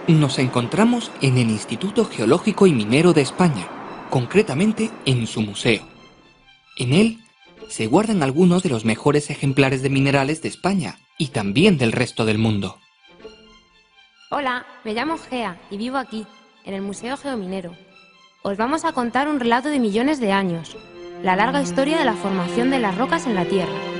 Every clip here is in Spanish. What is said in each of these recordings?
Nos encontramos en el Instituto Geológico y Minero de España, concretamente en su museo. En él se guardan algunos de los mejores ejemplares de minerales de España y también del resto del mundo. Hola, me llamo Gea y vivo aquí, en el Museo Geominero. Os vamos a contar un relato de millones de años, la larga historia de la formación de las rocas en la Tierra.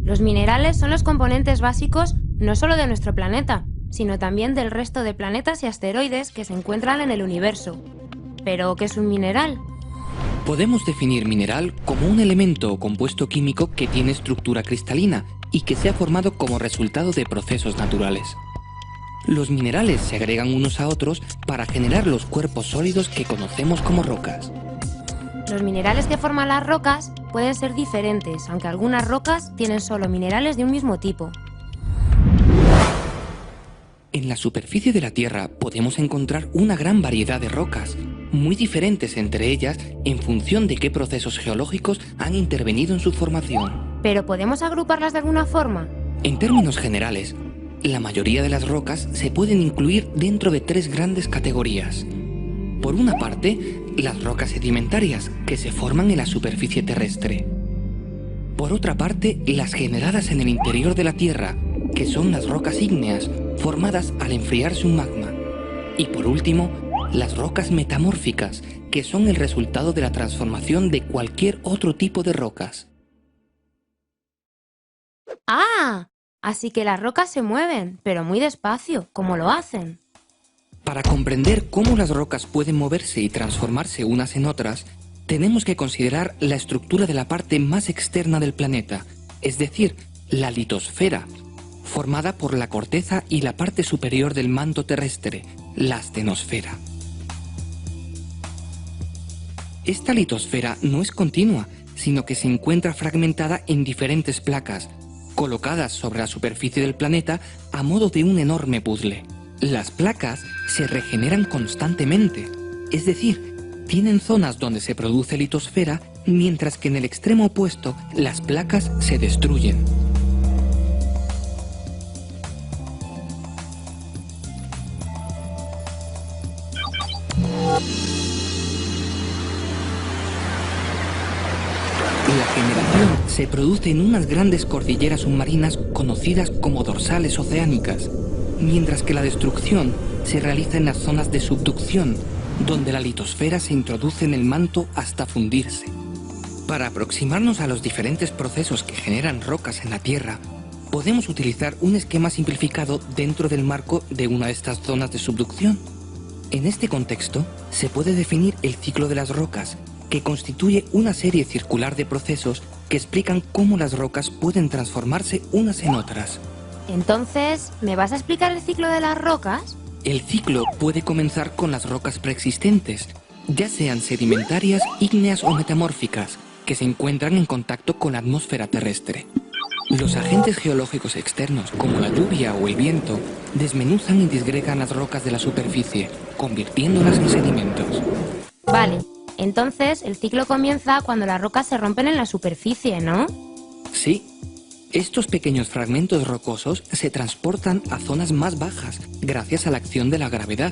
Los minerales son los componentes básicos no solo de nuestro planeta, sino también del resto de planetas y asteroides que se encuentran en el universo. ¿Pero qué es un mineral? Podemos definir mineral como un elemento o compuesto químico que tiene estructura cristalina y que se ha formado como resultado de procesos naturales. Los minerales se agregan unos a otros para generar los cuerpos sólidos que conocemos como rocas. Los minerales que forman las rocas pueden ser diferentes, aunque algunas rocas tienen solo minerales de un mismo tipo. En la superficie de la Tierra podemos encontrar una gran variedad de rocas, muy diferentes entre ellas en función de qué procesos geológicos han intervenido en su formación. ¿Pero podemos agruparlas de alguna forma? En términos generales, la mayoría de las rocas se pueden incluir dentro de tres grandes categorías. Por una parte, las rocas sedimentarias, que se forman en la superficie terrestre. Por otra parte, las generadas en el interior de la Tierra, que son las rocas ígneas, formadas al enfriarse un magma. Y por último, las rocas metamórficas, que son el resultado de la transformación de cualquier otro tipo de rocas. ¡Ah! Así que las rocas se mueven, pero muy despacio, ¿cómo lo hacen? Para comprender cómo las rocas pueden moverse y transformarse unas en otras, tenemos que considerar la estructura de la parte más externa del planeta, es decir, la litosfera, formada por la corteza y la parte superior del manto terrestre, la astenosfera. Esta litosfera no es continua, sino que se encuentra fragmentada en diferentes placas, colocadas sobre la superficie del planeta a modo de un enorme puzzle. Las placas se regeneran constantemente, es decir, tienen zonas donde se produce litosfera, mientras que en el extremo opuesto las placas se destruyen. La generación se produce en unas grandes cordilleras submarinas conocidas como dorsales oceánicas, mientras que la destrucción se realiza en las zonas de subducción, donde la litosfera se introduce en el manto hasta fundirse. Para aproximarnos a los diferentes procesos que generan rocas en la Tierra, podemos utilizar un esquema simplificado dentro del marco de una de estas zonas de subducción. En este contexto, se puede definir el ciclo de las rocas, que constituye una serie circular de procesos que explican cómo las rocas pueden transformarse unas en otras. Entonces, ¿me vas a explicar el ciclo de las rocas? El ciclo puede comenzar con las rocas preexistentes, ya sean sedimentarias, ígneas o metamórficas, que se encuentran en contacto con la atmósfera terrestre. Los agentes geológicos externos, como la lluvia o el viento, desmenuzan y disgregan las rocas de la superficie, convirtiéndolas en sedimentos. Vale, entonces el ciclo comienza cuando las rocas se rompen en la superficie, ¿no? Sí. Estos pequeños fragmentos rocosos se transportan a zonas más bajas gracias a la acción de la gravedad,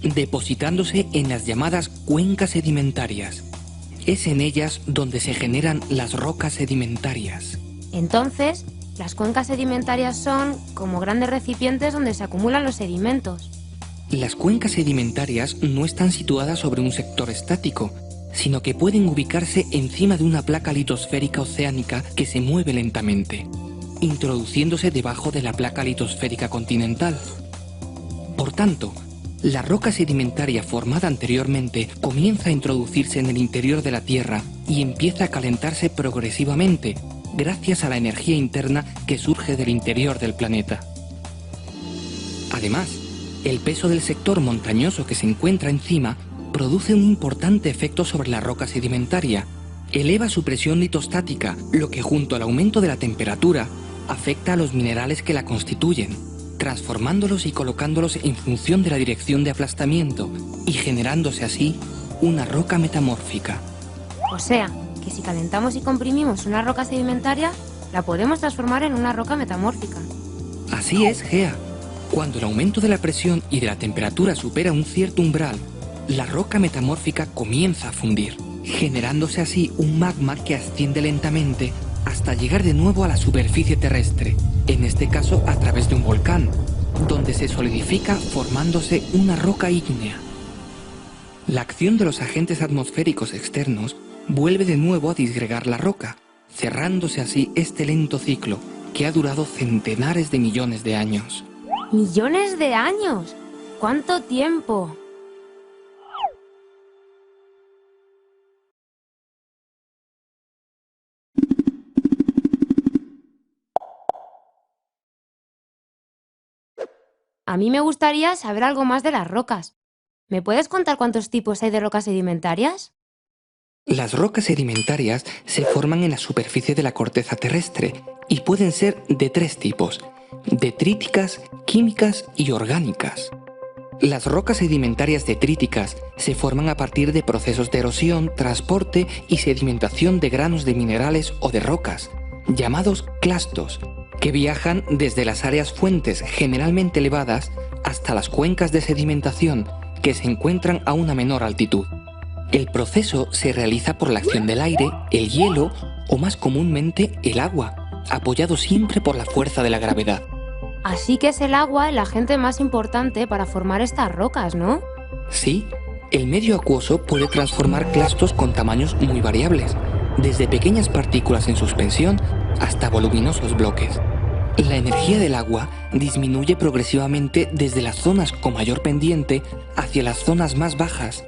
depositándose en las llamadas cuencas sedimentarias. Es en ellas donde se generan las rocas sedimentarias. Entonces, las cuencas sedimentarias son como grandes recipientes donde se acumulan los sedimentos. Las cuencas sedimentarias no están situadas sobre un sector estático, sino que pueden ubicarse encima de una placa litosférica oceánica que se mueve lentamente, introduciéndose debajo de la placa litosférica continental. Por tanto, la roca sedimentaria formada anteriormente comienza a introducirse en el interior de la Tierra y empieza a calentarse progresivamente, gracias a la energía interna que surge del interior del planeta. Además, el peso del sector montañoso que se encuentra encima produce un importante efecto sobre la roca sedimentaria, eleva su presión litostática, lo que junto al aumento de la temperatura afecta a los minerales que la constituyen, transformándolos y colocándolos en función de la dirección de aplastamiento y generándose así una roca metamórfica. O sea, que si calentamos y comprimimos una roca sedimentaria, la podemos transformar en una roca metamórfica. Así es, Gea. Cuando el aumento de la presión y de la temperatura supera un cierto umbral, la roca metamórfica comienza a fundir, generándose así un magma que asciende lentamente hasta llegar de nuevo a la superficie terrestre, en este caso a través de un volcán, donde se solidifica formándose una roca ígnea. La acción de los agentes atmosféricos externos vuelve de nuevo a disgregar la roca, cerrándose así este lento ciclo que ha durado centenares de millones de años. ¡Millones de años! ¿Cuánto tiempo? A mí me gustaría saber algo más de las rocas. ¿Me puedes contar cuántos tipos hay de rocas sedimentarias? Las rocas sedimentarias se forman en la superficie de la corteza terrestre y pueden ser de tres tipos: detríticas, químicas y orgánicas. Las rocas sedimentarias detríticas se forman a partir de procesos de erosión, transporte y sedimentación de granos de minerales o de rocas, llamados clastos, que viajan desde las áreas fuentes generalmente elevadas hasta las cuencas de sedimentación que se encuentran a una menor altitud. El proceso se realiza por la acción del aire, el hielo o más comúnmente el agua, apoyado siempre por la fuerza de la gravedad. Así que es el agua el agente más importante para formar estas rocas, ¿no? Sí, el medio acuoso puede transformar clastos con tamaños muy variables, desde pequeñas partículas en suspensión hasta voluminosos bloques. La energía del agua disminuye progresivamente desde las zonas con mayor pendiente hacia las zonas más bajas,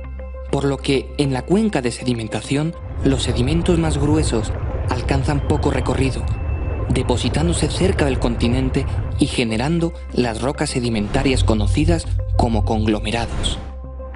por lo que en la cuenca de sedimentación los sedimentos más gruesos alcanzan poco recorrido, depositándose cerca del continente y generando las rocas sedimentarias conocidas como conglomerados.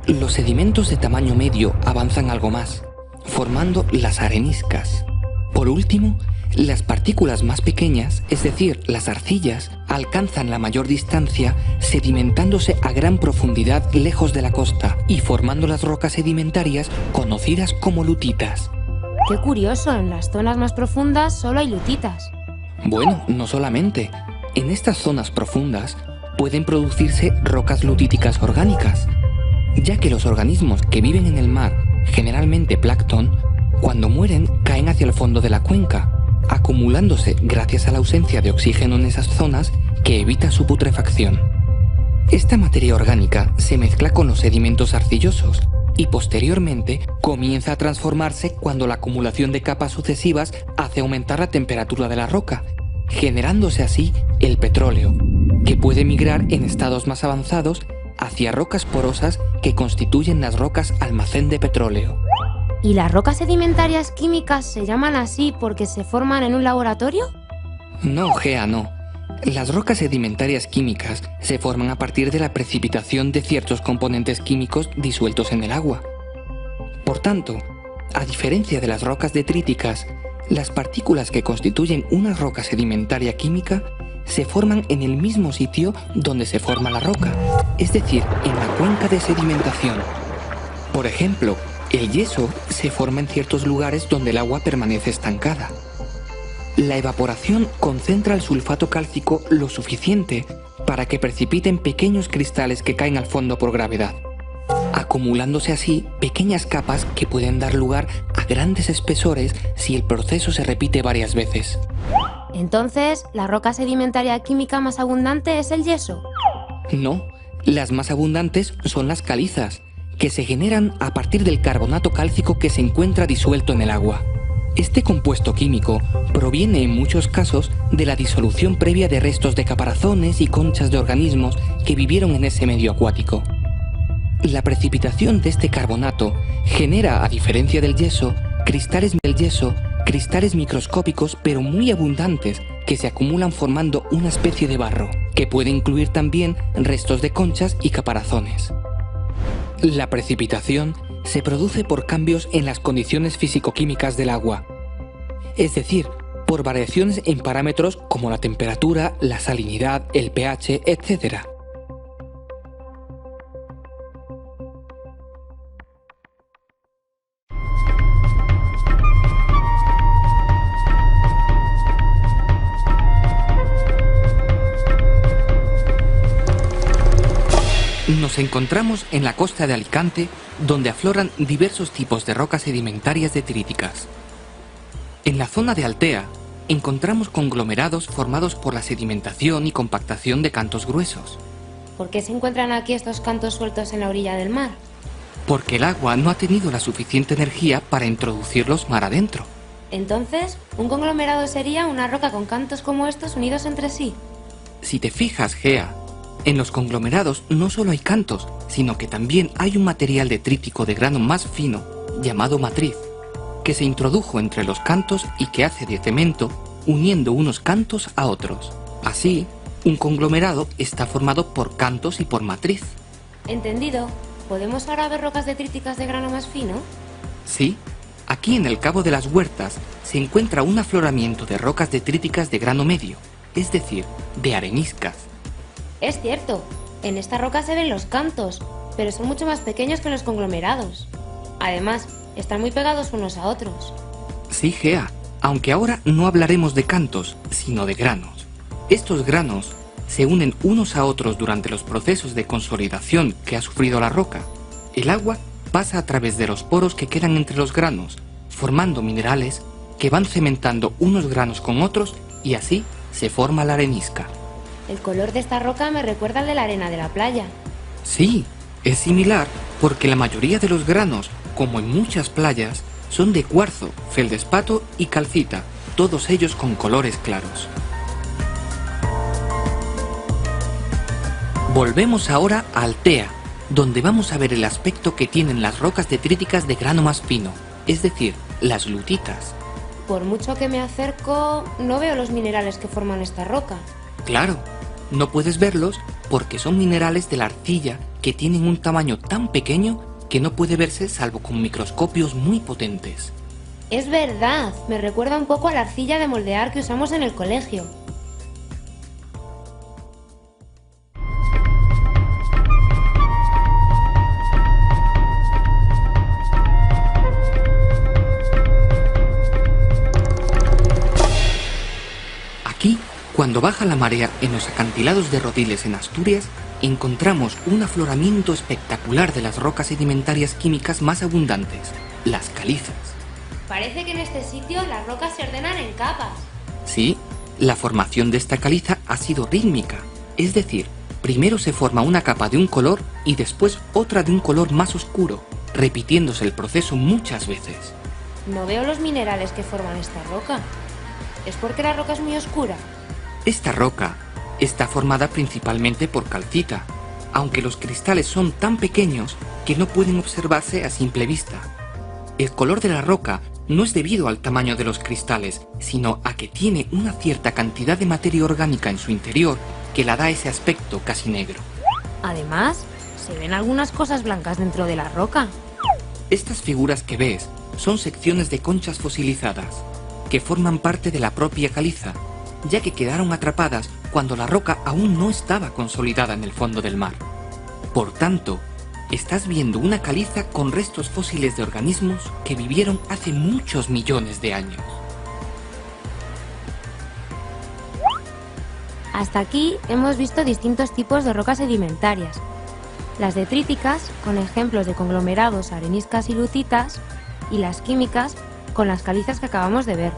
Los sedimentos de tamaño medio avanzan algo más, formando las areniscas. Por último, las partículas más pequeñas, es decir, las arcillas, alcanzan la mayor distancia sedimentándose a gran profundidad lejos de la costa y formando las rocas sedimentarias conocidas como lutitas. Qué curioso, en las zonas más profundas solo hay lutitas. Bueno, no solamente. En estas zonas profundas pueden producirse rocas lutíticas orgánicas, ya que los organismos que viven en el mar, generalmente plancton, cuando mueren caen hacia el fondo de la cuenca, acumulándose gracias a la ausencia de oxígeno en esas zonas que evita su putrefacción. Esta materia orgánica se mezcla con los sedimentos arcillosos y posteriormente comienza a transformarse cuando la acumulación de capas sucesivas hace aumentar la temperatura de la roca, generándose así el petróleo, que puede migrar en estados más avanzados hacia rocas porosas que constituyen las rocas almacén de petróleo. ¿Y las rocas sedimentarias químicas se llaman así porque se forman en un laboratorio? No, Gea, no. Las rocas sedimentarias químicas se forman a partir de la precipitación de ciertos componentes químicos disueltos en el agua. Por tanto, a diferencia de las rocas detríticas, las partículas que constituyen una roca sedimentaria química se forman en el mismo sitio donde se forma la roca, es decir, en la cuenca de sedimentación. Por ejemplo, el yeso se forma en ciertos lugares donde el agua permanece estancada. La evaporación concentra el sulfato cálcico lo suficiente para que precipiten pequeños cristales que caen al fondo por gravedad, acumulándose así pequeñas capas que pueden dar lugar a grandes espesores si el proceso se repite varias veces. Entonces, ¿la roca sedimentaria química más abundante es el yeso? No, las más abundantes son las calizas, que se generan a partir del carbonato cálcico que se encuentra disuelto en el agua. Este compuesto químico proviene en muchos casos de la disolución previa de restos de caparazones y conchas de organismos que vivieron en ese medio acuático. La precipitación de este carbonato genera, a diferencia del yeso, cristales microscópicos pero muy abundantes que se acumulan formando una especie de barro, que puede incluir también restos de conchas y caparazones. La precipitación se produce por cambios en las condiciones físico-químicas del agua. Es decir, por variaciones en parámetros como la temperatura, la salinidad, el pH, etc. Nos encontramos en la costa de Alicante, donde afloran diversos tipos de rocas sedimentarias detríticas. En la zona de Altea, encontramos conglomerados formados por la sedimentación y compactación de cantos gruesos. ¿Por qué se encuentran aquí estos cantos sueltos en la orilla del mar? Porque el agua no ha tenido la suficiente energía para introducirlos mar adentro. Entonces, ¿un conglomerado sería una roca con cantos como estos unidos entre sí? Si te fijas, Gea, en los conglomerados no solo hay cantos, sino que también hay un material detrítico de grano más fino, llamado matriz, que se introdujo entre los cantos y que hace de cemento, uniendo unos cantos a otros. Así, un conglomerado está formado por cantos y por matriz. Entendido. ¿Podemos ahora ver rocas detríticas de grano más fino? Sí, aquí en el Cabo de las Huertas se encuentra un afloramiento de rocas detríticas de grano medio, es decir, de areniscas. Es cierto, en esta roca se ven los cantos, pero son mucho más pequeños que los conglomerados. Además, están muy pegados unos a otros. Sí, Gea, aunque ahora no hablaremos de cantos, sino de granos. Estos granos se unen unos a otros durante los procesos de consolidación que ha sufrido la roca. El agua pasa a través de los poros que quedan entre los granos, formando minerales que van cementando unos granos con otros y así se forma la arenisca. El color de esta roca me recuerda al de la arena de la playa. Sí, es similar porque la mayoría de los granos, como en muchas playas, son de cuarzo, feldespato y calcita, todos ellos con colores claros. Volvemos ahora a Altea, donde vamos a ver el aspecto que tienen las rocas detríticas de grano más fino, es decir, las lutitas. Por mucho que me acerco, no veo los minerales que forman esta roca. Claro, no puedes verlos porque son minerales de la arcilla que tienen un tamaño tan pequeño que no puede verse salvo con microscopios muy potentes. Es verdad, me recuerda un poco a la arcilla de moldear que usamos en el colegio. Aquí, cuando baja la marea en los acantilados de Rodiles en Asturias, encontramos un afloramiento espectacular de las rocas sedimentarias químicas más abundantes, las calizas. Parece que en este sitio las rocas se ordenan en capas. Sí, la formación de esta caliza ha sido rítmica, es decir, primero se forma una capa de un color y después otra de un color más oscuro, repitiéndose el proceso muchas veces. No veo los minerales que forman esta roca. ¿Es porque la roca es muy oscura? Esta roca está formada principalmente por calcita, aunque los cristales son tan pequeños que no pueden observarse a simple vista. El color de la roca no es debido al tamaño de los cristales, sino a que tiene una cierta cantidad de materia orgánica en su interior que la da ese aspecto casi negro. Además, se ven algunas cosas blancas dentro de la roca. Estas figuras que ves son secciones de conchas fosilizadas, que forman parte de la propia caliza, ya que quedaron atrapadas cuando la roca aún no estaba consolidada en el fondo del mar. Por tanto, estás viendo una caliza con restos fósiles de organismos que vivieron hace muchos millones de años. Hasta aquí hemos visto distintos tipos de rocas sedimentarias. Las detríticas, con ejemplos de conglomerados, areniscas y lutitas, y las químicas, con las calizas que acabamos de ver.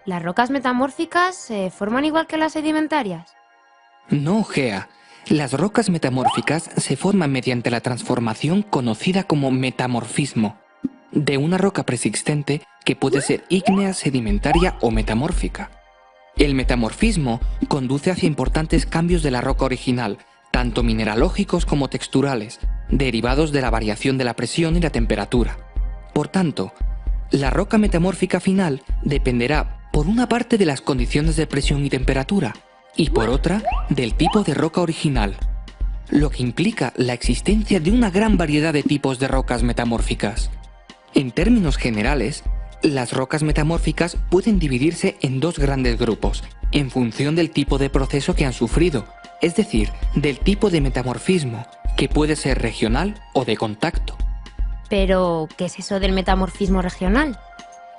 ¿Las rocas metamórficas se forman igual que las sedimentarias? No, Gea. Las rocas metamórficas se forman mediante la transformación conocida como metamorfismo, de una roca preexistente que puede ser ígnea, sedimentaria o metamórfica. El metamorfismo conduce hacia importantes cambios de la roca original, tanto mineralógicos como texturales, derivados de la variación de la presión y la temperatura. Por tanto, la roca metamórfica final dependerá por una parte de las condiciones de presión y temperatura, y por otra del tipo de roca original, lo que implica la existencia de una gran variedad de tipos de rocas metamórficas. En términos generales, las rocas metamórficas pueden dividirse en dos grandes grupos, en función del tipo de proceso que han sufrido, es decir, del tipo de metamorfismo, que puede ser regional o de contacto. Pero, ¿qué es eso del metamorfismo regional?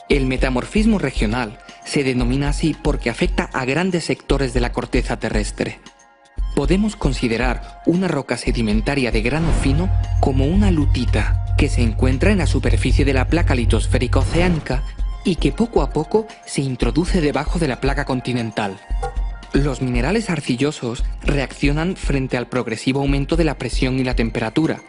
El metamorfismo regional se denomina así porque afecta a grandes sectores de la corteza terrestre. Podemos considerar una roca sedimentaria de grano fino como una lutita, que se encuentra en la superficie de la placa litosférica oceánica y que poco a poco se introduce debajo de la placa continental. Los minerales arcillosos reaccionan frente al progresivo aumento de la presión y la temperatura,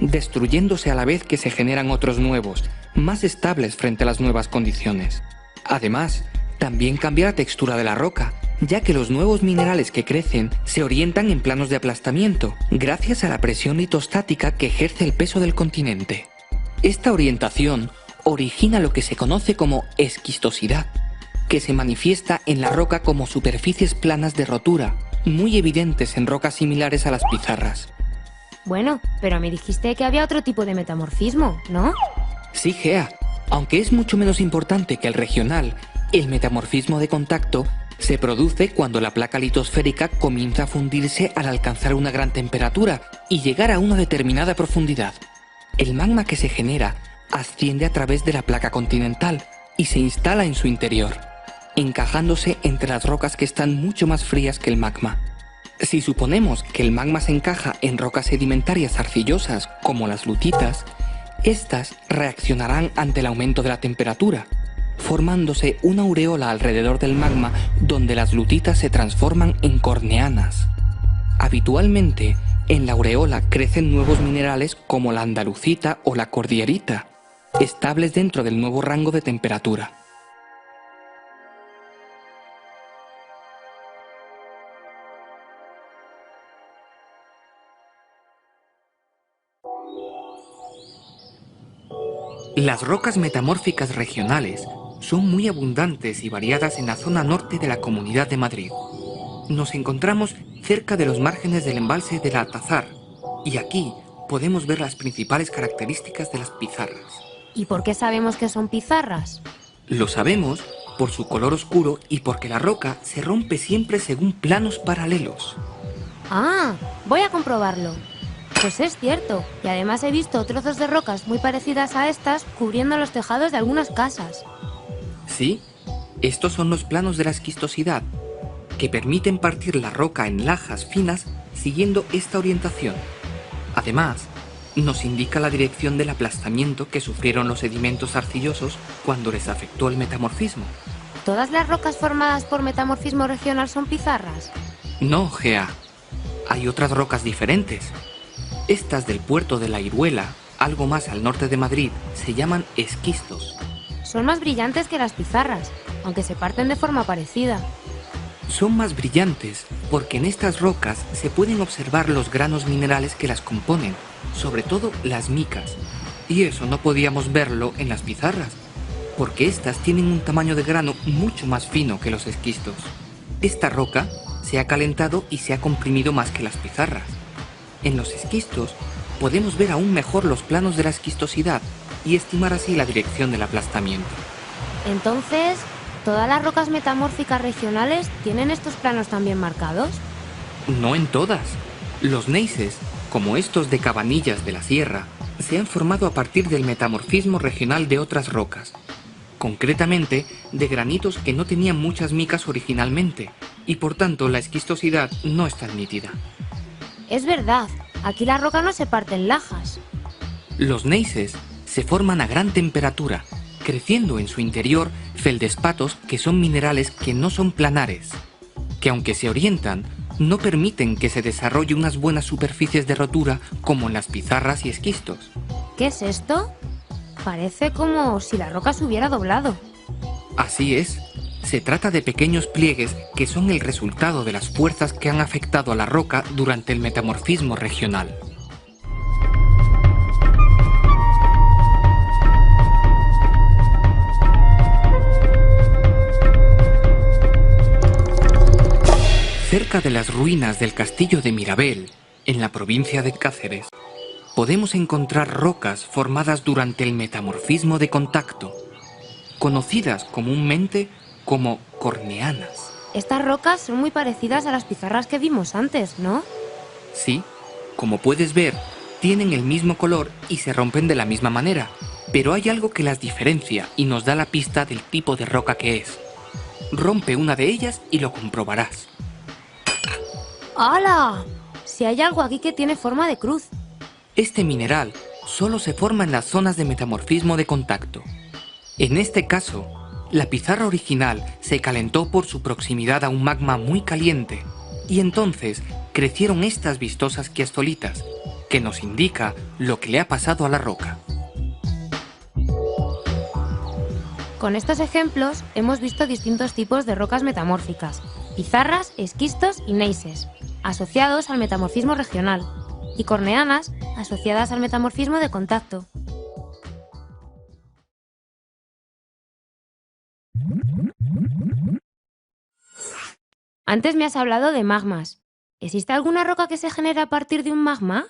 destruyéndose a la vez que se generan otros nuevos, más estables frente a las nuevas condiciones. Además, también cambia la textura de la roca, ya que los nuevos minerales que crecen se orientan en planos de aplastamiento, gracias a la presión litostática que ejerce el peso del continente. Esta orientación origina lo que se conoce como esquistosidad, que se manifiesta en la roca como superficies planas de rotura, muy evidentes en rocas similares a las pizarras. Bueno, pero me dijiste que había otro tipo de metamorfismo, ¿no? Sí, Gea, aunque es mucho menos importante que el regional, el metamorfismo de contacto se produce cuando la placa litosférica comienza a fundirse al alcanzar una gran temperatura y llegar a una determinada profundidad. El magma que se genera asciende a través de la placa continental y se instala en su interior, encajándose entre las rocas que están mucho más frías que el magma. Si suponemos que el magma se encaja en rocas sedimentarias arcillosas como las lutitas, estas reaccionarán ante el aumento de la temperatura, formándose una aureola alrededor del magma donde las lutitas se transforman en corneanas. Habitualmente, en la aureola crecen nuevos minerales como la andalucita o la cordierita, estables dentro del nuevo rango de temperatura. Las rocas metamórficas regionales son muy abundantes y variadas en la zona norte de la Comunidad de Madrid. Nos encontramos cerca de los márgenes del embalse del Altazar, y aquí podemos ver las principales características de las pizarras. ¿Y por qué sabemos que son pizarras? Lo sabemos por su color oscuro y porque la roca se rompe siempre según planos paralelos. Ah, voy a comprobarlo. Pues es cierto, y además he visto trozos de rocas muy parecidas a estas cubriendo los tejados de algunas casas. Sí, estos son los planos de la esquistosidad, que permiten partir la roca en lajas finas siguiendo esta orientación. Además, nos indica la dirección del aplastamiento que sufrieron los sedimentos arcillosos cuando les afectó el metamorfismo. ¿Todas las rocas formadas por metamorfismo regional son pizarras? No, Gea. Hay otras rocas diferentes. Estas del puerto de la Iruela, algo más al norte de Madrid, se llaman esquistos. Son más brillantes que las pizarras, aunque se parten de forma parecida. Son más brillantes porque en estas rocas se pueden observar los granos minerales que las componen, sobre todo las micas. Y eso no podíamos verlo en las pizarras, porque estas tienen un tamaño de grano mucho más fino que los esquistos. Esta roca se ha calentado y se ha comprimido más que las pizarras. En los esquistos podemos ver aún mejor los planos de la esquistosidad y estimar así la dirección del aplastamiento. Entonces, ¿todas las rocas metamórficas regionales tienen estos planos también marcados? No en todas. Los neises, como estos de Cabanillas de la Sierra, se han formado a partir del metamorfismo regional de otras rocas, concretamente de granitos que no tenían muchas micas originalmente, y por tanto la esquistosidad no es tan nítida. Es verdad, aquí la roca no se parte en lajas. Los neises se forman a gran temperatura, creciendo en su interior feldespatos que son minerales que no son planares, que aunque se orientan, no permiten que se desarrolle unas buenas superficies de rotura como en las pizarras y esquistos. ¿Qué es esto? Parece como si la roca se hubiera doblado. Así es. Se trata de pequeños pliegues que son el resultado de las fuerzas que han afectado a la roca durante el metamorfismo regional. Cerca de las ruinas del castillo de Mirabel, en la provincia de Cáceres, podemos encontrar rocas formadas durante el metamorfismo de contacto, conocidas comúnmente como corneanas. Estas rocas son muy parecidas a las pizarras que vimos antes, ¿no? Sí, como puedes ver, tienen el mismo color y se rompen de la misma manera, pero hay algo que las diferencia y nos da la pista del tipo de roca que es. Rompe una de ellas y lo comprobarás. ¡Hala! Si hay algo aquí que tiene forma de cruz. Este mineral solo se forma en las zonas de metamorfismo de contacto. En este caso, la pizarra original se calentó por su proximidad a un magma muy caliente y entonces crecieron estas vistosas quiastolitas, que nos indica lo que le ha pasado a la roca. Con estos ejemplos hemos visto distintos tipos de rocas metamórficas: pizarras, esquistos y neises, asociados al metamorfismo regional, y corneanas, asociadas al metamorfismo de contacto. Antes me has hablado de magmas. ¿Existe alguna roca que se genera a partir de un magma?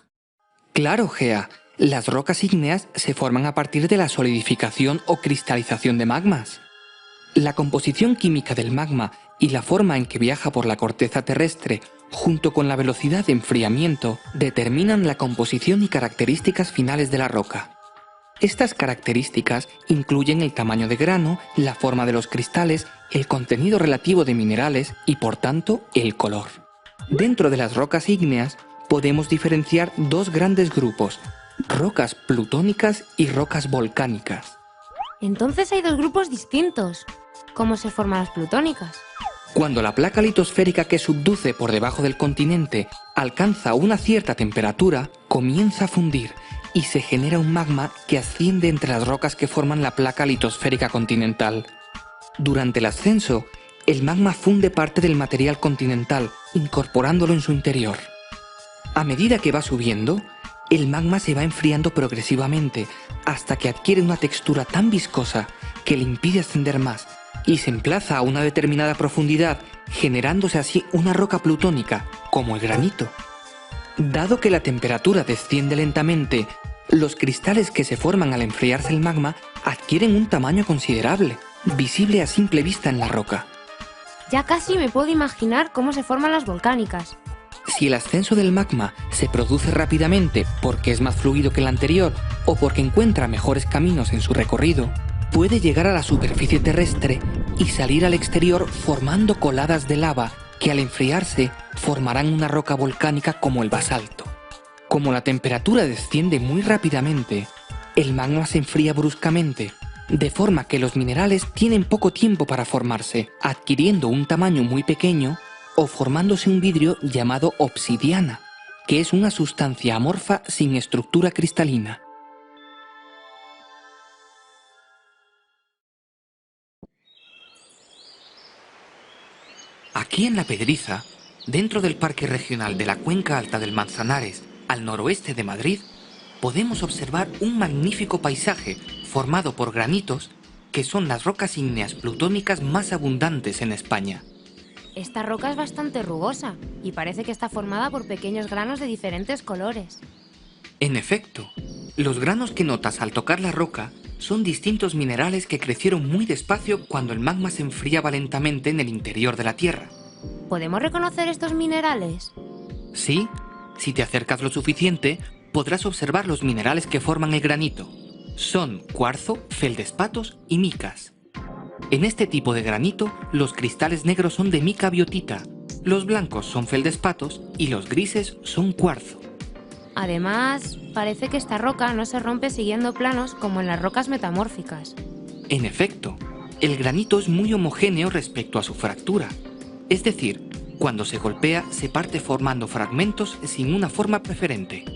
Claro, Gea. Las rocas ígneas se forman a partir de la solidificación o cristalización de magmas. La composición química del magma y la forma en que viaja por la corteza terrestre, junto con la velocidad de enfriamiento, determinan la composición y características finales de la roca. Estas características incluyen el tamaño de grano, la forma de los cristales, el contenido relativo de minerales y, por tanto, el color. Dentro de las rocas ígneas podemos diferenciar dos grandes grupos: rocas plutónicas y rocas volcánicas. Entonces hay dos grupos distintos. ¿Cómo se forman las plutónicas? Cuando la placa litosférica que subduce por debajo del continente alcanza una cierta temperatura, comienza a fundir y se genera un magma que asciende entre las rocas que forman la placa litosférica continental. Durante el ascenso, el magma funde parte del material continental, incorporándolo en su interior. A medida que va subiendo, el magma se va enfriando progresivamente hasta que adquiere una textura tan viscosa que le impide ascender más y se emplaza a una determinada profundidad, generándose así una roca plutónica, como el granito. Dado que la temperatura desciende lentamente, los cristales que se forman al enfriarse el magma adquieren un tamaño considerable, visible a simple vista en la roca. Ya casi me puedo imaginar cómo se forman las volcánicas. Si el ascenso del magma se produce rápidamente porque es más fluido que el anterior o porque encuentra mejores caminos en su recorrido, puede llegar a la superficie terrestre y salir al exterior formando coladas de lava que al enfriarse formarán una roca volcánica como el basalto. Como la temperatura desciende muy rápidamente, el magma se enfría bruscamente, de forma que los minerales tienen poco tiempo para formarse, adquiriendo un tamaño muy pequeño o formándose un vidrio llamado obsidiana, que es una sustancia amorfa sin estructura cristalina. Aquí en La Pedriza, dentro del Parque Regional de la Cuenca Alta del Manzanares, al noroeste de Madrid, podemos observar un magnífico paisaje formado por granitos que son las rocas ígneas plutónicas más abundantes en España. Esta roca es bastante rugosa y parece que está formada por pequeños granos de diferentes colores. En efecto, los granos que notas al tocar la roca son distintos minerales que crecieron muy despacio cuando el magma se enfriaba lentamente en el interior de la Tierra. ¿Podemos reconocer estos minerales? Sí, si te acercas lo suficiente, podrás observar los minerales que forman el granito. Son cuarzo, feldespatos y micas. En este tipo de granito, los cristales negros son de mica biotita, los blancos son feldespatos y los grises son cuarzo. Además, parece que esta roca no se rompe siguiendo planos como en las rocas metamórficas. En efecto, el granito es muy homogéneo respecto a su fractura. Es decir, cuando se golpea se parte formando fragmentos sin una forma preferente.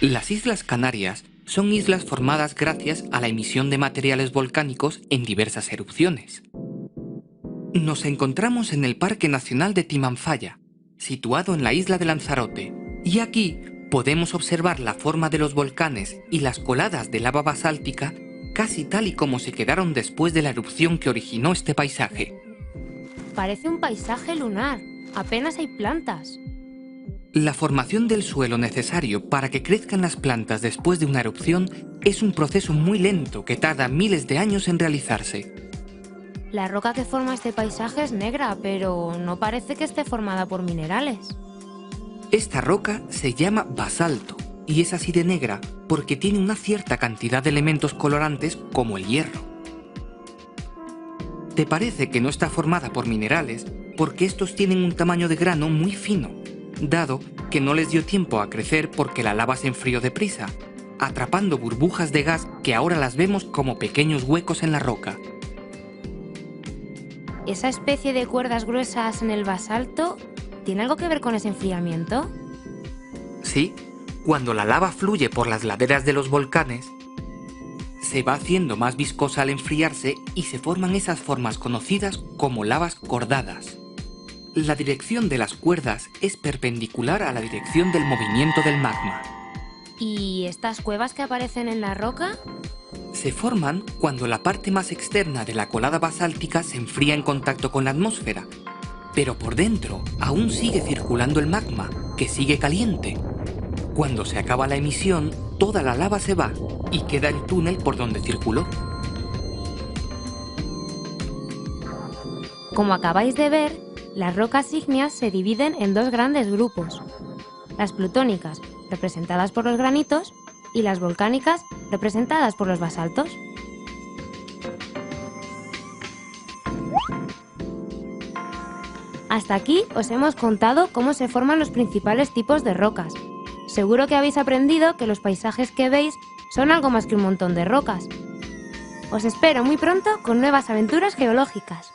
Las Islas Canarias son islas formadas gracias a la emisión de materiales volcánicos en diversas erupciones. Nos encontramos en el Parque Nacional de Timanfaya, situado en la isla de Lanzarote, y aquí podemos observar la forma de los volcanes y las coladas de lava basáltica casi tal y como se quedaron después de la erupción que originó este paisaje. Parece un paisaje lunar. Apenas hay plantas. La formación del suelo necesario para que crezcan las plantas después de una erupción es un proceso muy lento que tarda miles de años en realizarse. La roca que forma este paisaje es negra, pero no parece que esté formada por minerales. Esta roca se llama basalto y es así de negra porque tiene una cierta cantidad de elementos colorantes como el hierro. Te parece que no está formada por minerales porque estos tienen un tamaño de grano muy fino, dado que no les dio tiempo a crecer porque la lava se enfrió deprisa, atrapando burbujas de gas que ahora las vemos como pequeños huecos en la roca. ¿Esa especie de cuerdas gruesas en el basalto tiene algo que ver con ese enfriamiento? Sí, cuando la lava fluye por las laderas de los volcanes, se va haciendo más viscosa al enfriarse y se forman esas formas conocidas como lavas cordadas. La dirección de las cuerdas es perpendicular a la dirección del movimiento del magma. ¿Y estas cuevas que aparecen en la roca? Se forman cuando la parte más externa de la colada basáltica se enfría en contacto con la atmósfera, pero por dentro aún sigue circulando el magma, que sigue caliente. Cuando se acaba la emisión, toda la lava se va y queda el túnel por donde circuló. Como acabáis de ver, las rocas ígneas se dividen en dos grandes grupos. Las plutónicas, representadas por los granitos, y las volcánicas, representadas por los basaltos. Hasta aquí os hemos contado cómo se forman los principales tipos de rocas. Seguro que habéis aprendido que los paisajes que veis son algo más que un montón de rocas. Os espero muy pronto con nuevas aventuras geológicas.